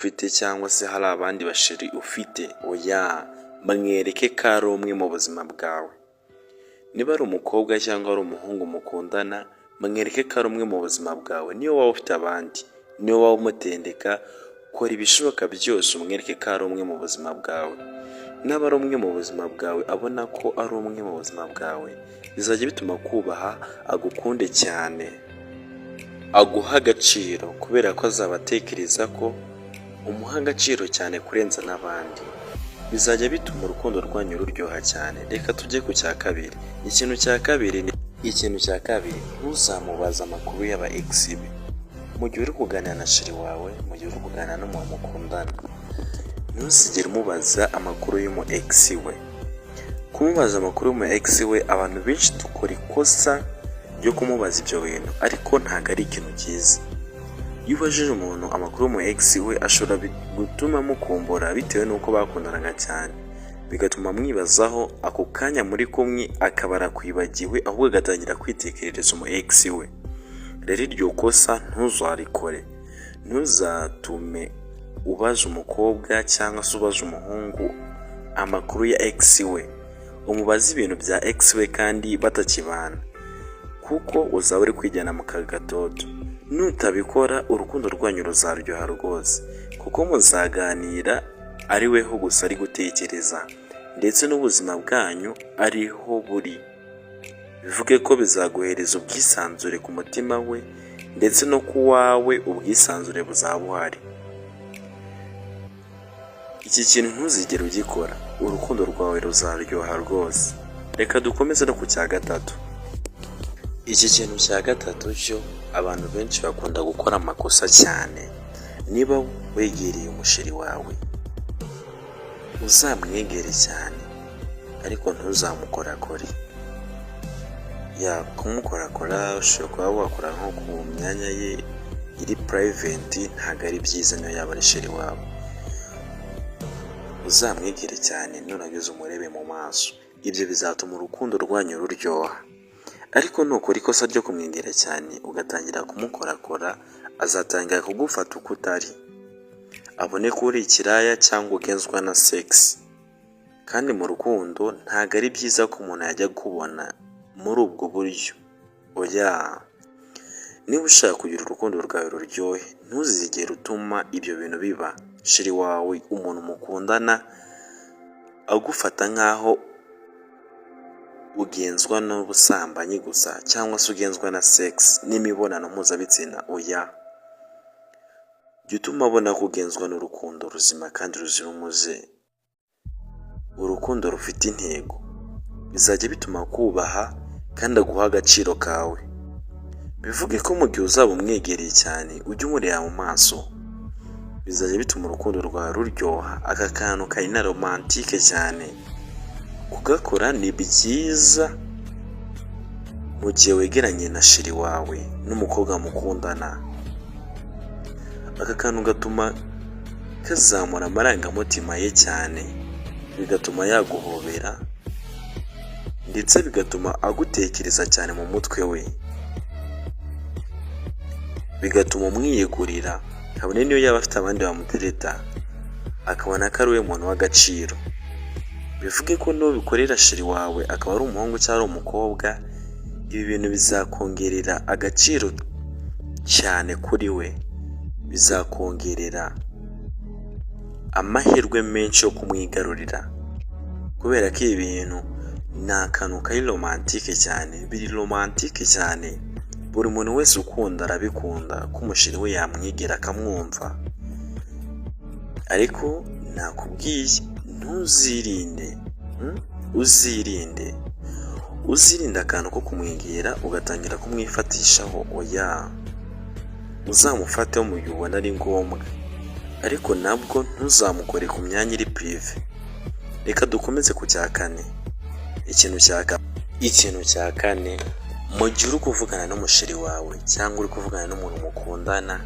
ufite cyangwa se hari abandi basheri ufite, oya, mwereke ko ari umwe mu buzima bwawe. Niba ari umukobwa cyangwa ari umuhungu mukundana, mwereke ko ari umwe mu buzima bwawe. Niyo waba ufite abandi, niyo waba umutendeka, kora ibishoboka byose umwereke ko ari umwe mu buzima bwawe. Naba ari umwe mu buzima bwawe, abona ko ari umwe mu buzima bwawe, bizajya bituma kubaha, agukunde cyane, aguha agaciro, kubera ko azaba atekereza ko umuha agaciro cyane kurenza n'abandi. Bizajya bituma urukundo rwanyu ruryoha cyane. Reka tujye ku cya kabiri. Ikintu cya kabiri, ntuzamubaza amakuru y'aba ex be. Mu gihe uri kuganira na sheri wawe, mu gihe uri kuganira n'umuntu mukundana, ntuzigere umubaza amakuru y'umu ex we. Kumubaza amakuru y'umu ex we, abantu benshi dukora ikosa ryo kumubaza ibyo bintu, ariko ntabwo ari ikintu cyiza. Iyo ubajije umuntu amakuru y'umu ex we, ashobora gutuma mukumbura bitewe n'uko bakundanaga cyane, bigatuma mwibazaho ako kanya muri kumwe, akaba arakwibagiwe, ahubwo agatangira kwitekerereza umu ex we. Rero iryo kosa ntuzarikore. Ntuzatume ubaza umukobwa cyangwa se ubaza umuhungu amakuru ya ex we, umubaze ibintu bya ex we kandi batakibana, kuko uzaba uri kwijyana mu kagatoto. Nutabikora, urukundo rwanyu ruzaryoha rwose, kuko muzaganira ari weho gusa ari gutekereza, ndetse n'ubuzima bwanyu ariho buri. Bivuge ko bizaguhereza ubwisanzure ku mutima we, ndetse no ku wawe ubwisanzure buzaba buhari. Iki kintu ntuzigere ugikora, urukundo rwawe ruzaryoha rwose. Reka dukomeze no ku cya gatatu. Iki kintu cya gatatu cyo, abantu benshi bakunda gukora amakosa cyane. Niba wegereye umusheri wawe, uzamwegere cyane, ariko ntuzamukorakore. Kumukorakora ushobora kuba wakora nko ku myanya ye iri private, ntabwo ari byiza niyo yaba ari sheri wawe. Uzamwegere cyane, nurangiza umurebe mu maso. Ibyo bizatuma urukundo rwanyu ruryoha. Ariko nukora ikosa ryo kumwegera cyane ugatangira kumukorakora, azatangira kugufata uko utari, abone ko uri ikiraya cyangwa ugenzwa na sex. Kandi mu rukundo ntabwo ari byiza ko umuntu yajya kubona muri ubwo buryo, oya. Niba ushaka kugira urukundo rwawe ruryohe, ntuzigere utuma ibyo bintu biba. Sheri wawe, umuntu mukundana, agufata nk'aho ugenzwa n'ubusambanyi gusa, cyangwa se ugenzwa na sex n'imibonano mpuzabitsina, oya. Jya utuma abona ko ugenzwa n'urukundo ruzima kandi ruzira umuze, urukundo rufite intego. Bizajya bituma kubaha kandi aguha agaciro kawe. Bivuge ko mu gihe uzaba umwegereye cyane, ujye umureba mu maso, bizajya bituma urukundo rwawe ruryoha. Aka kantu kari na romantike cyane, kugakora ni byiza mu gihe wegeranye na sheri wawe n'umukobwa mukundana. Aka kantu gatuma kazamura amarangamutima ye cyane, bigatuma yaguhobera, ndetse bigatuma agutekereza cyane mu mutwe we, bigatuma umwiyegurira, kabone niyo yaba afite abandi bamutereta, akabona ko ari we muntu w'agaciro. Bivuge ko nubikorera sheri wawe, akaba ari umuhungu cyangwa ari umukobwa, ibi bintu bizakongerera agaciro cyane kuri we, bizakongerera amahirwe menshi yo kumwigarurira, kubera ko ibi bintu ni akantu kari romantike cyane, biri romantike cyane. Buri muntu wese ukunda arabikunda ko umusheri we yamwegera akamwumva. Ariko nakubwiye, uzirinde akantu ko kumwegera ugatangira kumwifatishaho, oya. Uzamufateho mu gihe ubona ari ngombwa, ariko nabwo ntuzamukore ku myanya iri prive. Reka dukomeze ku cya kane. Ikintu cya kane, mu gihe uri kuvugana n'umusheri wawe cyangwa uri kuvugana n'umuntu mukundana,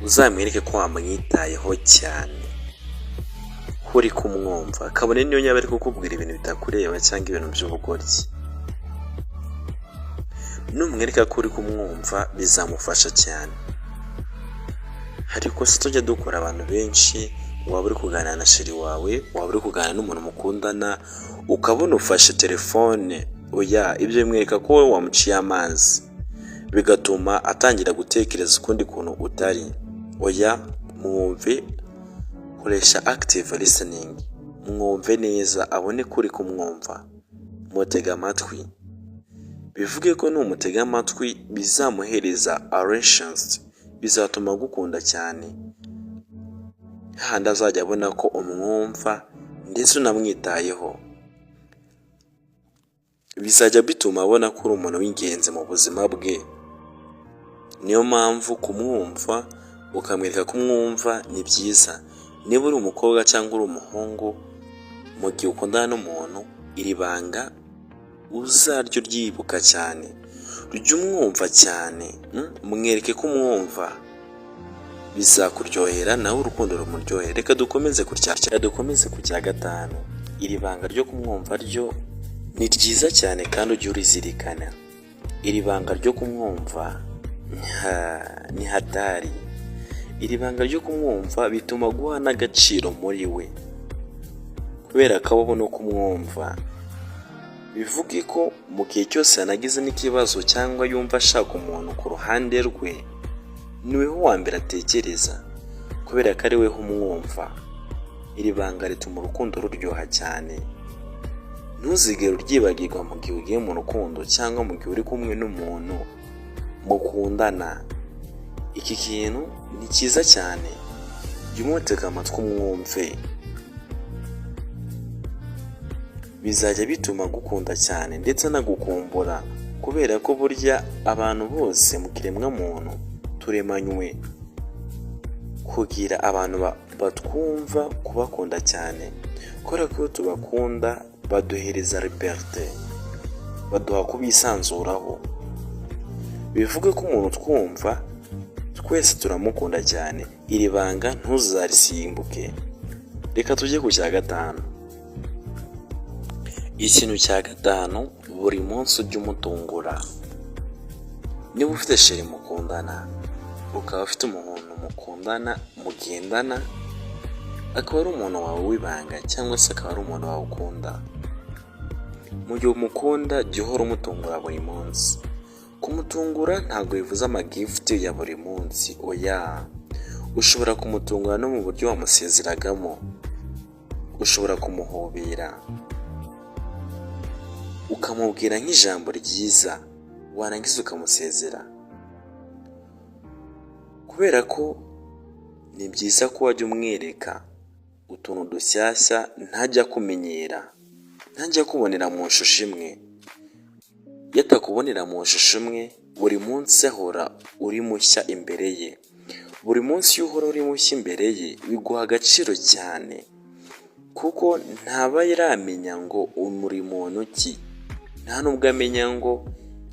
uzamwereke ko wamwitayeho cyane, ko uri kumwumva, kabone niyo yaba ari kukubwira ibintu bitakureba cyangwa ibintu by'ubugoryi. Numwereka ko uri kumwumva, bizamufasha cyane. hari ikosa tujya dukora abantu benshi, waba uri kuganira na sheri wawe, waba uri kuganira n'umuntu mukundana, ukabona ufashe telefone, ibyo bimwereka ko wowe wamuciye amazi, bigatuma atangira gutekereza ukundi kuntu utari. Mwumve, koresha active listening, mwumve neza, abone kuri kumwumva, mutega amatwi. Bivuge ko numutega amatwi bizamuhereza attentions, bizatuma gukunda cyane, handi azajya abona ko umwumva ndetse unamwitayeho. Bizajya bituma abona ko uri umuntu w'ingenzi mu buzima bwe. Niyo mpamvu kumwumva ukamwereka ko umwumva ni byiza. Niba uri umukobwa cyangwa uri umuhungu, mu gihe ukundana n'umuntu, iri banga uzaryo uryibuka cyane, ujye umwumva cyane, mwereke ko umwumva, bizakuryohera nawe urukundo rumuryohera. Reka dukomeze ku cya gatanu. Iri banga ryo kumwumva ryo ni ryiza cyane kandi ujye urizirikana. Iri banga ryo kumwumva ni hatari. Iri banga ryo kumwumva bituma guha n'agaciro muri we, kubera ko abona kumwumva. Bivuge ko mu gihe cyose yanagize n'ikibazo cyangwa yumva ashaka umuntu ku ruhande rwe, niweho wa mbere atekereza, kubera ko ari weho umwumva. Iri banga rituma urukundo ruryoha cyane. Ntuzigere uryibagirwa mu gihe ugiye mu rukundo cyangwa mu gihe uri kumwe n'umuntu mukundana. Iki kintu ni cyiza cyane, jya umutega amatwi umwumve, bizajya bituma gukunda cyane ndetse anagukumbura, kubera ko burya abantu bose mu kiremwa muntu turemanywe kugira abantu batwumva, kubakunda cyane, kubera ko tubakunda baduhereza liberté, baduha kubisanzuraho. Bivuge ko umuntu twumva twese turamukunda cyane. Iri banga ntuzarisimbuke. Reka tujye ku cya gatanu. Ikintu cya gatanu, buri munsi ujye umutungura. Niba ufite sheri mukundana, ukaba ufite umuntu mukundana mugendana, akaba ari umuntu wawe w'ibanga cyangwa se akaba ari umuntu wawe ukunda, mu gihe umukunda jya uhora umutungura buri munsi. Kumutungura ntabwo bivuze amagifuti ya buri munsi, ushobora kumutungura no mu buryo wamusezeragamo. Ushobora kumuhobera, ukamubwira nk'ijambo ryiza, warangiza ukamusezera, kubera ko ni byiza ko wajya umwereka utuntu dushyashya ntajya kumenyera, ntajya kubonera mu shusho imwe. Iyo atakubonera mu shusho imwe, buri munsi ahora uri mushya imbere ye. Buri munsi iyo uhora uri mushya imbere ye, biguha agaciro cyane, kuko ntaba yaramenya ngo umuri muntu ki, nta nubwo amenya ngo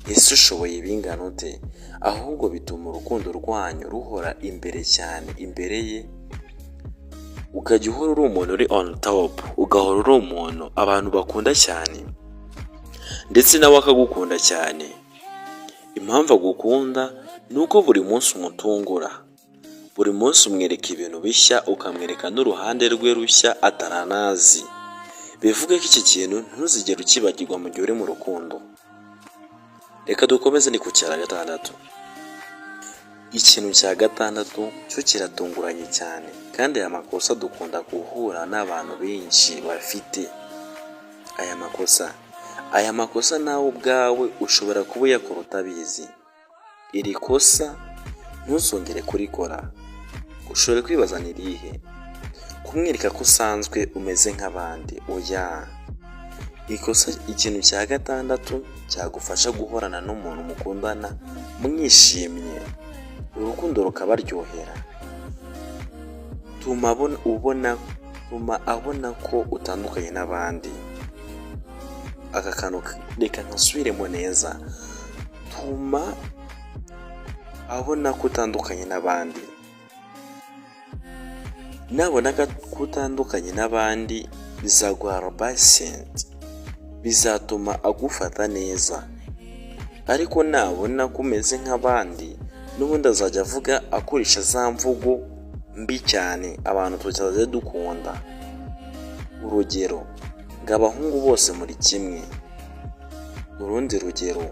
ese ushoboye bingana ute, ahubwo bituma urukundo rwanyu ruhora imbere cyane imbere ye. Ukajya uhora uri umuntu uri on top, ugahora uri umuntu abantu bakunda cyane, ndetse nawe akagukunda cyane. Impamvu agukunda ni uko buri munsi umutungura, buri munsi umwereka ibintu bishya, ukamwereka n'uruhande rwe rushya ataranazi. Bivuge ko iki kintu ntuzigere ukibagirwa mu gihe uri mu rukundo. Reka dukomeze ni ku cya gatandatu. Ikintu cya gatandatu cyo kiratunguranye cyane, kandi aya makosa dukunda guhura n'abantu benshi bafite aya makosa nawe ubwawe ushobora kuba uyakora utabizi. Iri kosa ntuzongere kurikora. Ushobora kwibaza ni irihe? Kumwereka ko usanzwe umeze nk'abandi. Ikintu cya gatandatu cyagufasha guhorana n'umuntu mukundana mwishimye, urukundo rukabaryohera. Tuma abona ko utandukanye n'abandi. Aka kantu reka nkasubiremo neza. Tuma abona ko utandukanye n'abandi. Nabona ko utandukanye n'abandi, bizaguha robasenti, bizatuma agufata neza. Ariko nabona ko umeze nk'abandi, n'ubundi azajya avuga akoresha za mvugo mbi cyane abantu tutaze dukunda. Urugero ngo abahungu bose muri kimwe. Urundi rugero,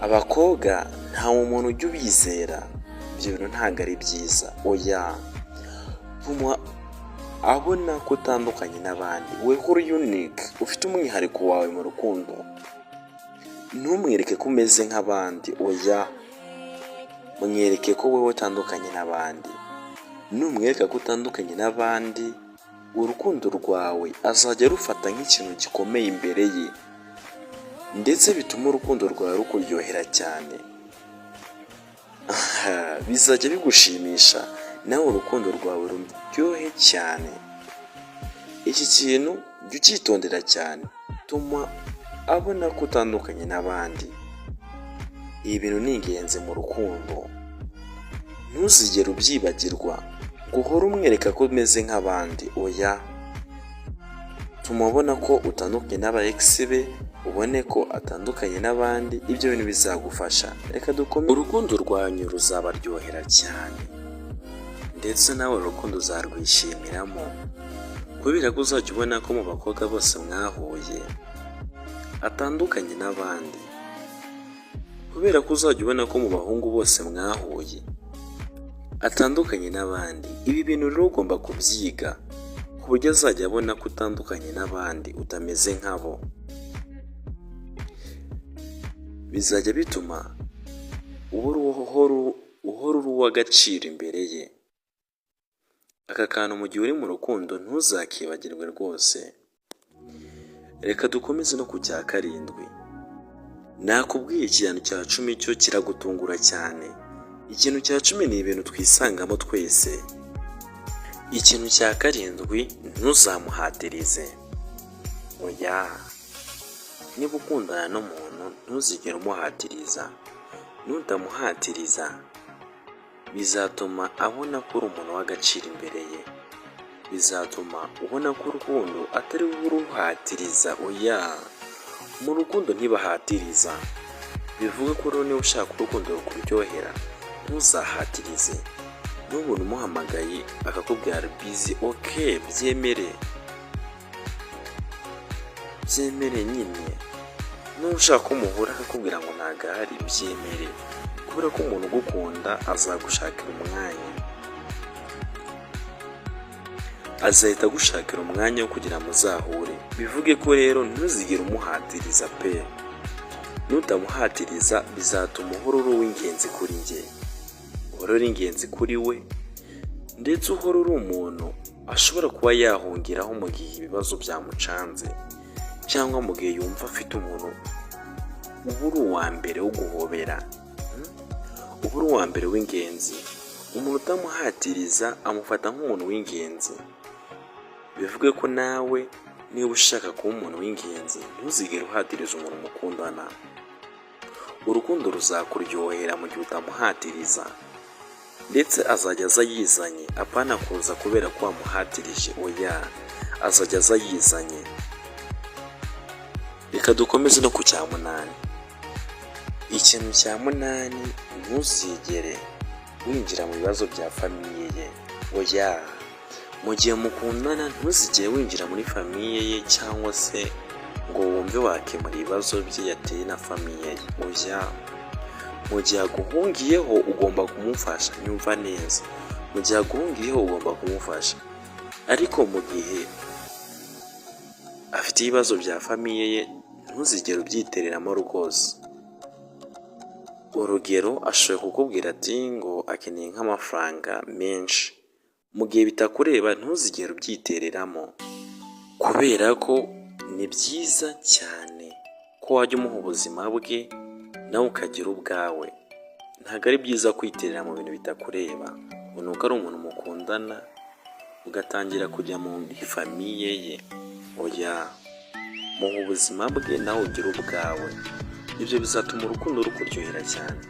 abakobwa nta muntu ujya ubizera, ibyo bintu ntabwo ari byiza. Oya, tuma abona ko utandukanye n'abandi, we uri unique, ufite umwihariko wawe mu rukundo. Ntumwereke ko umeze nk'abandi, oya, mwereke ko wowe utandukanye n'abandi. Numwereka ko utandukanye n'abandi, urukundo rwawe azajya rufata nk'ikintu gikomeye imbere ye, ndetse bituma urukundo rwawe rukuryohera cyane. Bizajya bigushimisha nawe urukundo rwawe ruryohe cyane. Iki kintu jya ucyitondera cyane, tuma abona ko utandukanye n'abandi. Ibi bintu ni ingenzi mu rukundo, ntuzigere ubyibagirwa ngo uhore umwereka ko umeze nk'abandi. Oya, tuma ubona ko utandukanye n'aba ex be, ubone ko atandukanye n'abandi. Ibyo bintu bizagufasha. Reka dukomeze. Urukundo rwanyu ruzabaryohera cyane, ndetse nawe urukundo uzarwishimiramo, kubera ko uzajya ubona ko mu bakobwa bose mwahuye atandukanye n'abandi, kubera ko uzajya ubona ko mu bahungu bose mwahuye atandukanye n'abandi. Ibi bintu rero ugomba kubyiga ku buryo azajya abona ko utandukanye n'abandi, utameze nkabo. Bizajya bituma uhora uri uw'agaciro imbere ye. Aka kantu mu gihe uri mu rukundo ntuzakibagirwe rwose. Reka dukomeze no ku cya karindwi. Nakubwiye ikintu cya 10 cyo kiragutungura cyane. Ikintu cya 10 ni ibintu twisangamo twese. Ikintu cya karindwi, ntuzamuhatirize. Oya, niba ukundana n'umuntu ntuzigere umuhatiriza. Nutamuhatiriza bizatuma abona ko uri umuntu w'agaciro imbere ye. Bizatuma ubona ko urukundo atari wowe uruhatiriza. Oya, mu rukundo ntibahatiriza. Bivuga ko rero niba ushaka urukundo rukuryohera, ntuzahatirize. N'ubuntu umuhamagaye akakubwira busy, okay, byemere nyine. Nushaka umuhura akakubwira ngo ntago ahari, byemere, kubera ko umuntu ugukunda azagushakira umwanya, azahita agushakira umwanya wo kugira ngo muzahure. Bivuge ko rero ntuzigere umuhatiriza pe. Nutamuhatiriza bizatuma uhora uri uw'ingenzi kuri njye, uhora uri ingenzi kuri we, ndetse uhora uri umuntu ashobora kuba yahungiraho mu gihe ibibazo byamucanze, cyangwa mu gihe yumva afite umuntu. Uba uri uwa mbere wo guhobera, uba uri uwa mbere w'ingenzi. Umuntu utamuhatiriza amufata nk'umuntu w'ingenzi. Bivuge ko nawe niba ushaka kuba umuntu w'ingenzi, ntuzigere uhatiriza umuntu mukundana. Urukundo ruzakuryohera mu gihe utamuhatiriza, ndetse azajya aza yizanye, apana kuza kubera ko wamuhatirije. Oya, azajya aza yizanye. Reka dukomeze no ku cya 8. Ikintu cya 8, ntuzigere winjira mu bibazo bya famiye ye. Oya, mu gihe mukundana ntuzigere winjira muri famiye ye, cyangwa se ngo wumve wakemura ibibazo bye yateye na famiye ye. Oya, mu gihe aguhungiyeho ugomba kumufasha. Nyumva neza, mu gihe aguhungiyeho ugomba kumufasha, ariko mu gihe afite ibibazo bya famiye ye ntuzigere ubyitereramo rwose. Urugero, ashobora kukubwira ati ngo akeneye nk'amafaranga menshi. Mu gihe bitakureba ntuzigere ubyitereramo, kubera ko ni byiza cyane ko wajya umuha ubuzima bwe nawe ukagira ubwawe. Ntabwo ari byiza kwiterera mu bintu bitakureba. Unuko ari umuntu mukundana ugatangira kujya muri famiye ye. Oya, muha ubuzima bwe nawe ugira ubwawe. Ibyo bizatuma urukundo rukuryohera cyane,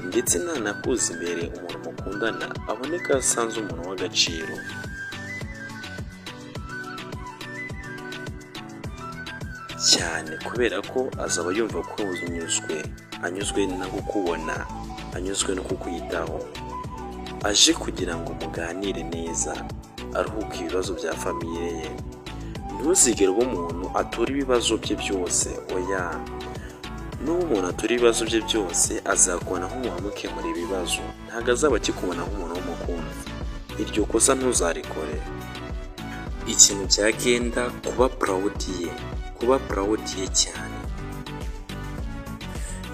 ndetse nanakuza imbere umuntu mukundana aboneka asanze umuntu w'agaciro cyane, kubera ko azaba yumva ko anyuzwe no kukubona, anyuzwe no kukwitaho, aje kugira ngo muganire neza aruhuke ibibazo bya famiye ye. Ntuzigere umuntu atura ibibazo bye byose, oya. N'uwo umuntu atura ibibazo bye byose azakubona nk'umuntu umukemura ibibazo, ntabwo azaba akikubona nk'umuntu w'umukunzi. Iryo kosa ntuzarikore. Ikintu cya kenda, kuba proud ye, kuba proud ye cyane.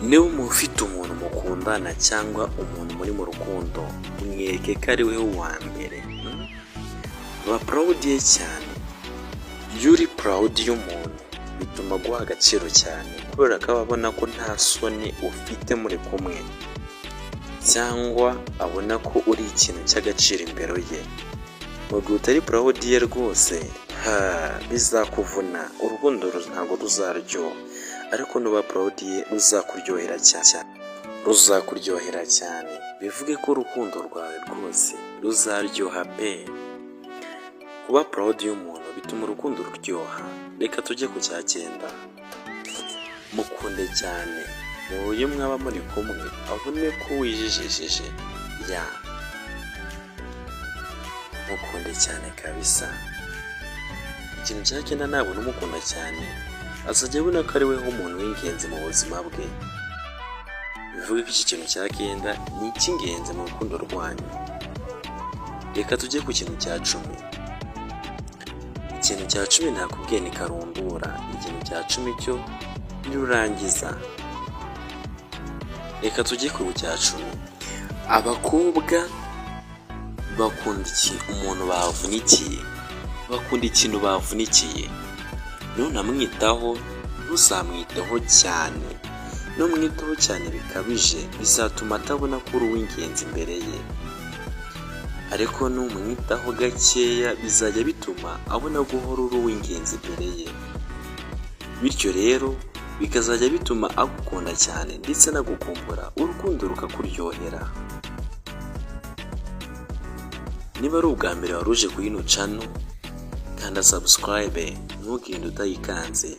Niba ufite umuntu mukundana cyangwa umuntu muri mu rukundo, mwereke ko ari we wa mbere. Ba proud ye cyane. Iyo uri proud y'umuntu bituma guha agaciro cyane, kubera ko abona ko nta soni ufite muri kumwe, cyangwa abona ko uri ikintu cy'agaciro imbere ye. Mu gihe utari proud ye rwose, bizakuvuna, urukundo ntabwo ruzaryoha. Ariko nuba proud ye ruzakuryohera cyane, ruzakuryohera cyane. Bivuge ko urukundo rwawe rwose ruzaryoha pe. Kuba proud y'umuntu bituma urukundo ruryoha. Reka tujye ku cya cyenda. Mukunde cyane, mu buryo mwaba muri kumwe abone ko wijijishije. Mukunde cyane kabisa. Ikintu cya cyenda, nabona umukunda cyane azajya abona ko ari we umuntu w'ingenzi mu buzima bwe. Bivuga ko iki kintu cya kenda ni icy'ingenzi mu rukundo rwanyu. Reka tujye ku kintu cya 10. Ikintu cya 10 nakubwiye ni karumbura. Ikintu cya 10 cyo nirurangiza. Reka tujye ku cya 10. Abakobwa bakunda umuntu bavunikiye, bakunda ikintu bavunikiye. Nunamwitaho, ntuzamwiteho cyane. Numwitaho cyane bikabije, bizatuma atabona ko uri uw'ingenzi imbere ye. Ariko numwitaho gakeya, bizajya bituma abona guhora uri uw'ingenzi imbere ye. Bityo rero bikazajya bituma agukunda cyane ndetse nagukumbura, urukundo rukakuryohera. Niba ari ubwa mbere waruje kuri ino channel, kanda subscribe, ntugende utayikanze.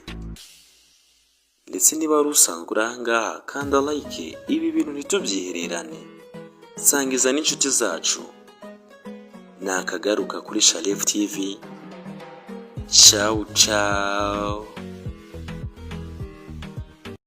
Ndetse niba wari usanzwe uri ahangaha, kanda like. Ibi bintu ntitubyihererane, sangiza n'inshuti zacu. Nakagaruka kuri Sharef TV. Ciao ciao.